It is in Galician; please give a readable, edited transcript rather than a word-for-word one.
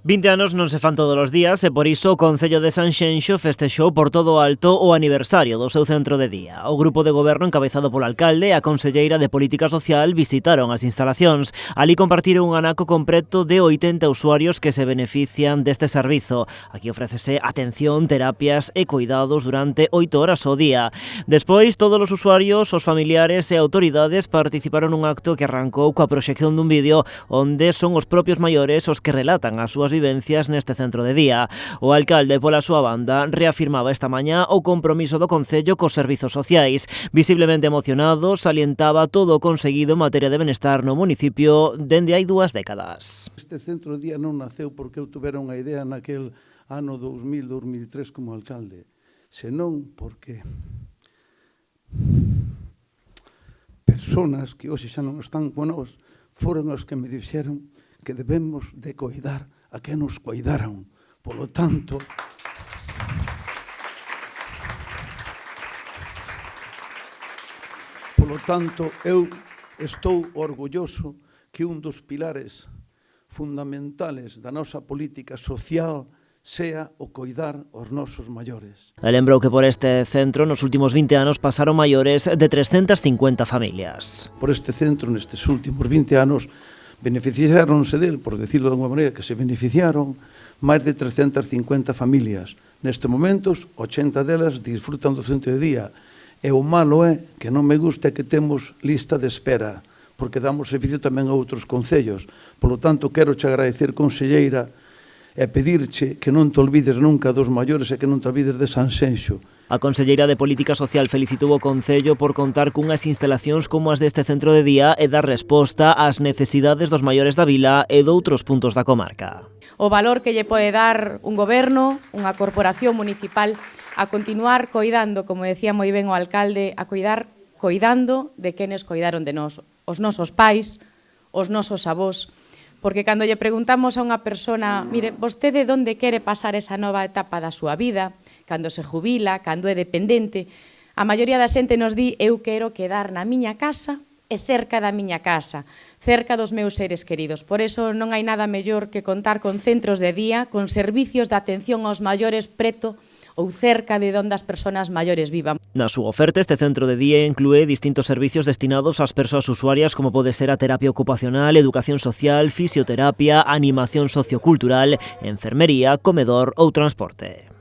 20 anos non se fan todos os días e por iso o Concello de Sanxenxo festexou por todo o alto o aniversario do seu centro de día. O grupo de goberno encabezado polo alcalde e a conselleira de Política Social visitaron as instalacións. Alí compartiron un anaco completo de 80 usuarios que se benefician deste servizo. Aquí ofrécese atención, terapias e cuidados durante 8 horas ao día. Despois, todos os usuarios, os familiares e autoridades participaron nun acto que arrancou coa proxección dun vídeo onde son os propios maiores os que relatan as súas vivencias neste centro de día. O alcalde, pola súa banda, reafirmaba esta mañá o compromiso do Concello cos servizos sociais. Visiblemente emocionado, salientaba todo o conseguido en materia de benestar no municipio dende hai 2 décadas. Este centro de día non naceu porque eu tuvera unha idea naquel ano 2000-2003 como alcalde, senón porque personas que hoxe xa non están con nós foron os que me dixeron que debemos de coidar a que nos coidaron. Polo tanto, eu estou orgulloso que un dos pilares fundamentales da nosa política social sea o coidar os nosos maiores. Lembrou que por este centro nos últimos 20 anos pasaron maiores de 350 familias. Por este centro, nestes últimos 20 anos, beneficiáronse del, por decirlo de alguma maneira, que se beneficiaron máis de 350 familias. Neste momentos, 80 delas disfrutan do centro de día. E o malo é que non me gusta que temos lista de espera, porque damos servicio tamén a outros concellos. Por lo tanto, quero che agradecer, conselleira, e pedirche que non te olvides nunca dos maiores e que non te olvides de Sanxenxo. A conselleira de Política Social felicitou o Concello por contar cunhas instalacións como as deste centro de día e dar resposta ás necesidades dos maiores da vila e doutros puntos da comarca. O valor que lle pode dar un goberno, unha corporación municipal, a continuar coidando, como decía moi ben o alcalde, a coidando de quenes coidaron de nós, os nosos pais, os nosos avós, porque cando lle preguntamos a unha persona, mire, vostede onde quere pasar esa nova etapa da súa vida, cando se jubila, cando é dependente, a maioría da xente nos di, eu quero quedar na miña casa e cerca da miña casa, cerca dos meus seres queridos. Por eso non hai nada mellor que contar con centros de día, con servicios de atención aos maiores preto ou cerca de onde as persoas maiores vivan. Na súa oferta, este centro de día inclúe distintos servicios destinados ás persoas usuarias como pode ser a terapia ocupacional, educación social, fisioterapia, animación sociocultural, enfermería, comedor ou transporte.